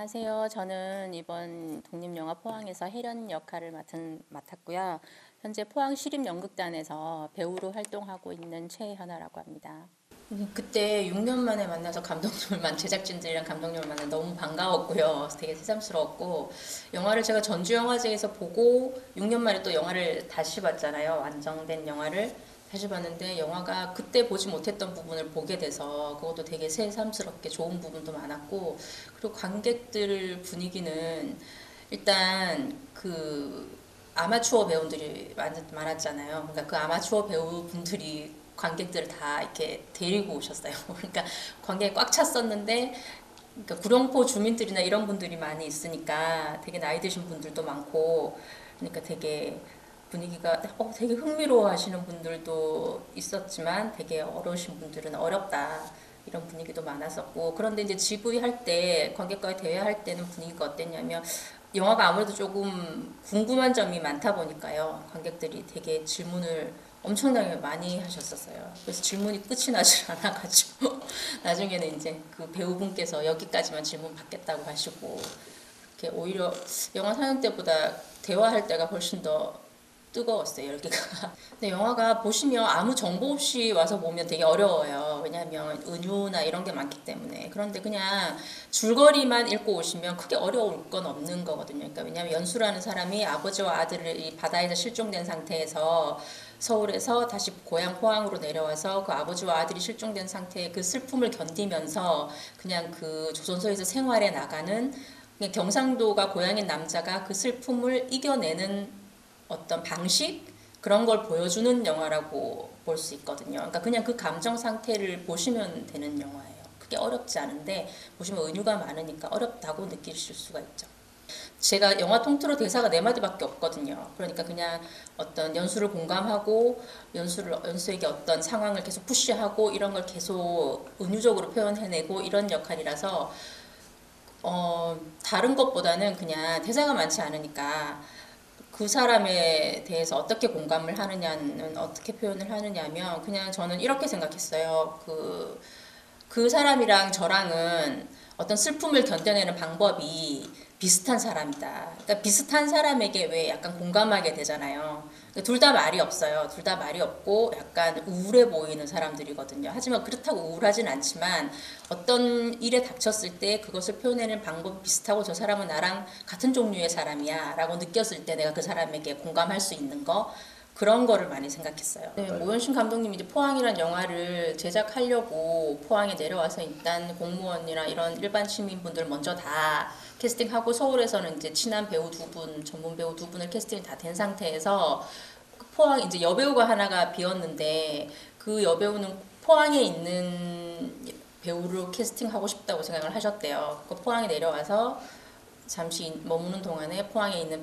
안녕하세요. 저는 이번 독립영화 포항에서 혜련 역할을 맡았고요. 현재 포항시립연극단에서 배우로 활동하고 있는 최현아라고 합니다. 그때 6년 만에 만나서 제작진들이랑 감독님을 만나 너무 반가웠고요. 되게 새삼스러웠고, 영화를 제가 전주영화제에서 보고 6년 만에 또 영화를 다시 봤잖아요. 완성된 영화를 다시 봤는데 영화가 그때 보지 못했던 부분을 보게 돼서 그것도 되게 새삼스럽게 좋은 부분도 많았고, 그리고 관객들 분위기는 일단 그 아마추어 배우들이 많았잖아요. 그러니까 그 아마추어 배우분들이 관객들을 다 이렇게 데리고 오셨어요. 그러니까 관객이 꽉 찼었는데, 그러니까 구룡포 주민들이나 이런 분들이 많이 있으니까 되게 나이 드신 분들도 많고, 그러니까 되게 분위기가 되게 흥미로워 하시는 분들도 있었지만 되게 어려우신 분들은 어렵다 이런 분위기도 많았었고, 그런데 이제 GV 할 때 관객과의 대화할 때는 분위기가 어땠냐면, 영화가 아무래도 조금 궁금한 점이 많다 보니까요, 관객들이 되게 질문을 엄청나게 많이 하셨었어요. 그래서 질문이 끝이 나질 않아가지고 나중에는 이제 그 배우분께서 여기까지만 질문 받겠다고 하시고, 이렇게 오히려 영화 상영 때보다 대화할 때가 훨씬 더 뜨거웠어요, 열기가. 근데 영화가 보시면 아무 정보 없이 와서 보면 되게 어려워요. 왜냐하면 은유나 이런 게 많기 때문에. 그런데 그냥 줄거리만 읽고 오시면 크게 어려울 건 없는 거거든요. 그러니까 왜냐하면 연수라는 사람이 아버지와 아들을 이 바다에서 실종된 상태에서 서울에서 다시 고향 포항으로 내려와서 그 아버지와 아들이 실종된 상태의 그 슬픔을 견디면서 그냥 그 조선소에서 생활해 나가는, 그냥 경상도가 고향인 남자가 그 슬픔을 이겨내는 어떤 방식, 그런 걸 보여주는 영화라고 볼 수 있거든요. 그러니까 그냥 그 감정 상태를 보시면 되는 영화예요. 그게 어렵지 않은데 보시면 은유가 많으니까 어렵다고 느끼실 수가 있죠. 제가 영화 통틀어 대사가 4마디밖에 없거든요. 그러니까 그냥 어떤 연수를 공감하고 연수에게 어떤 상황을 계속 푸시하고 이런 걸 계속 은유적으로 표현해내고 이런 역할이라서 다른 것보다는 그냥 대사가 많지 않으니까 그 사람에 대해서 어떻게 공감을 하느냐는, 어떻게 표현을 하느냐면, 그냥 저는 이렇게 생각했어요. 그 사람이랑 저랑은 어떤 슬픔을 견뎌내는 방법이 비슷한 사람이다. 그러니까 비슷한 사람에게 왜 약간 공감하게 되잖아요. 둘 다 말이 없어요. 둘 다 말이 없고 약간 우울해 보이는 사람들이거든요. 하지만 그렇다고 우울하진 않지만 어떤 일에 닥쳤을 때 그것을 표현하는 방법이 비슷하고, 저 사람은 나랑 같은 종류의 사람이야 라고 느꼈을 때 내가 그 사람에게 공감할 수 있는 거, 그런 거를 많이 생각했어요. 네, 모현신 감독님이 이제 포항이란 영화를 제작하려고 포항에 내려와서 일단 공무원이나 이런 일반 시민분들 먼저 다 캐스팅하고, 서울에서는 이제 친한 배우 2분, 전문 배우 2분을 캐스팅이 다 된 상태에서 포항 이제 여배우가 하나가 비었는데, 그 여배우는 포항에 있는 배우를 캐스팅하고 싶다고 생각을 하셨대요. 그 포항에 내려와서 잠시 머무는 동안에 포항에 있는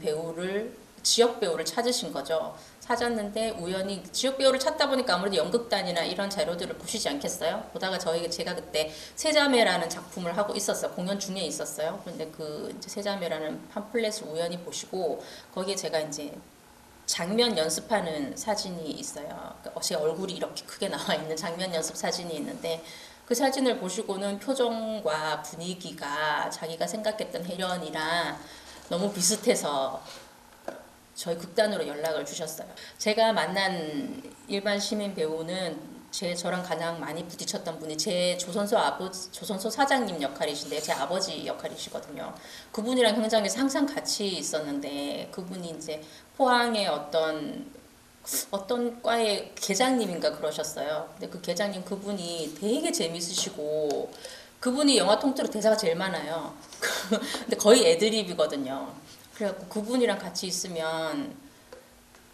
지역 배우를 찾으신 거죠. 찾았는데 우연히 지역 배우를 찾다 보니까 아무래도 연극단이나 이런 자료들을 보시지 않겠어요? 보다가 제가 그때 세자매라는 작품을 하고 있었어요. 공연 중에 있었어요. 그런데 그 이제 세자매라는 팜플렛을 우연히 보시고, 거기에 제가 이제 장면 연습하는 사진이 있어요. 제 얼굴이 이렇게 크게 나와 있는 장면 연습 사진이 있는데, 그 사진을 보시고는 표정과 분위기가 자기가 생각했던 혜련이랑 너무 비슷해서 저희 극단으로 연락을 주셨어요. 제가 만난 일반 시민 배우는 저랑 가장 많이 부딪혔던 분이 제 조선소 사장님 역할이신데 제 아버지 역할이시거든요. 그분이랑 현장에서 항상 같이 있었는데, 그분이 이제 포항의 어떤 과의 계장님인가 그러셨어요. 근데 그 계장님 그분이 되게 재밌으시고, 그분이 영화 통틀어 대사가 제일 많아요. 근데 거의 애드립이거든요. 그래갖고 그분이랑 같이 있으면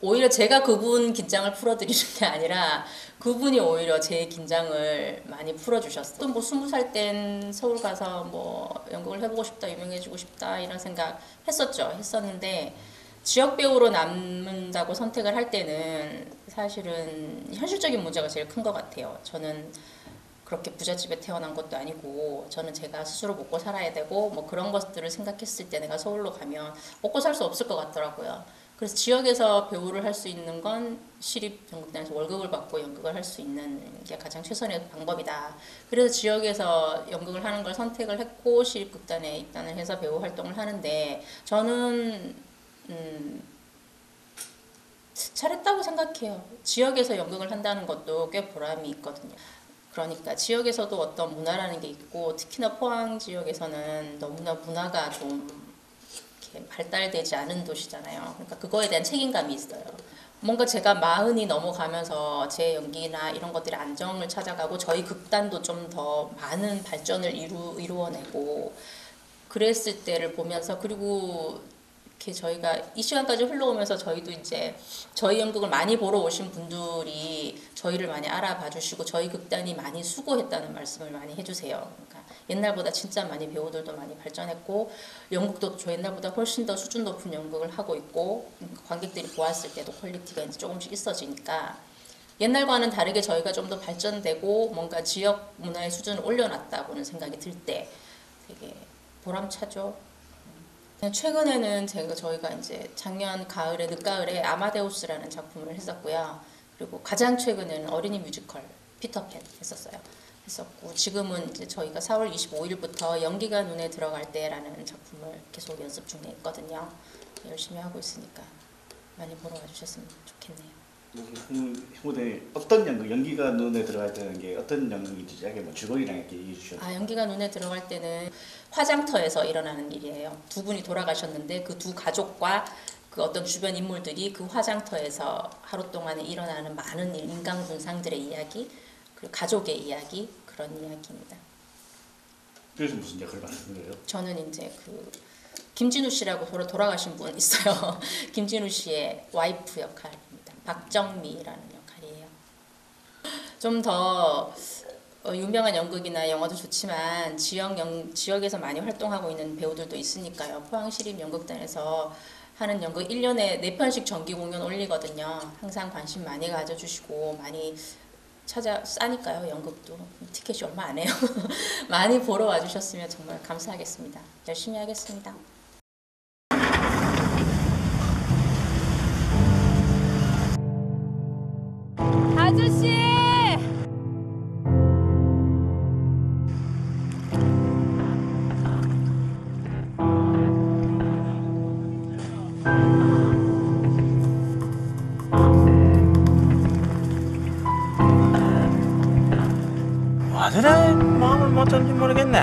오히려 제가 그분 긴장을 풀어드리는 게 아니라 그분이 오히려 제 긴장을 많이 풀어주셨어요. 또 뭐 20살 땐 서울 가서 뭐 연극을 해보고 싶다, 유명해지고 싶다 이런 생각 했었는데, 지역 배우로 남는다고 선택을 할 때는 사실은 현실적인 문제가 제일 큰 것 같아요. 저는 그렇게 부잣집에 태어난 것도 아니고, 저는 제가 스스로 먹고 살아야 되고 뭐 그런 것들을 생각했을 때 내가 서울로 가면 먹고 살 수 없을 것 같더라고요. 그래서 지역에서 배우를 할 수 있는 건 시립연극단에서 월급을 받고 연극을 할 수 있는 게 가장 최선의 방법이다. 그래서 지역에서 연극을 하는 걸 선택을 했고 시립극단에 입단을 해서 배우 활동을 하는데 저는 잘했다고 생각해요. 지역에서 연극을 한다는 것도 꽤 보람이 있거든요. 그러니까 지역에서도 어떤 문화라는 게 있고 특히나 포항 지역에서는 너무나 문화가 좀 이렇게 발달되지 않은 도시잖아요. 그러니까 그거에 대한 책임감이 있어요. 뭔가 제가 40이 넘어가면서 제 연기나 이런 것들이 안정을 찾아가고 저희 극단도 좀 더 많은 발전을 이루어내고 그랬을 때를 보면서 그리고 이렇게 저희가 이 시간까지 흘러오면서 저희도 이제 저희 연극을 많이 보러 오신 분들이 저희를 많이 알아봐 주시고 저희 극단이 많이 수고했다는 말씀을 많이 해주세요. 그러니까 옛날보다 진짜 많이 배우들도 많이 발전했고 연극도 저 옛날보다 훨씬 더 수준 높은 연극을 하고 있고 관객들이 보았을 때도 퀄리티가 이제 조금씩 있어지니까 옛날과는 다르게 저희가 좀 더 발전되고 뭔가 지역 문화의 수준을 올려놨다고는 생각이 들 때 되게 보람차죠. 최근에는 저희가 이제 작년 가을에 늦가을에 아마데우스라는 작품을 했었고요. 그리고 가장 최근에는 어린이 뮤지컬 피터팬 했었고 지금은 이제 저희가 4월 25일부터 연기가 눈에 들어갈 때라는 작품을 계속 연습 중에 있거든요. 열심히 하고 있으니까 많이 보러 와주셨으면 좋겠네요. 형무대 어떤 연기가 눈에 들어갈 때는 게 어떤 연기인지 약간 뭐 주거리랑 이렇게 얘기해 주셔도. 연기가 눈에 들어갈 때는 화장터에서 일어나는 일이에요. 두 분이 돌아가셨는데 그 두 가족과 그 어떤 주변 인물들이 그 화장터에서 하루 동안에 일어나는 많은 인간 군상들의 이야기, 그리고 가족의 이야기 그런 이야기입니다. 그래서 무슨 역할을 맡는 거예요? 저는 이제 그 김진우 씨라고 돌아가신 분 있어요. 김진우 씨의 와이프 역할입니다. 박정미라는 역할이에요. 좀 더 유명한 연극이나 영화도 좋지만 지역에서 많이 활동하고 있는 배우들도 있으니까요. 포항시립연극단에서 하는 연극 1년에 4편씩 정기 공연 올리거든요. 항상 관심 많이 가져주시고 많이 싸니까요. 연극도 티켓이 얼마 안 해요. 많이 보러 와주셨으면 정말 감사하겠습니다. 열심히 하겠습니다. 아저씨! 아들의 마음을 못 잡는지 모르겠네.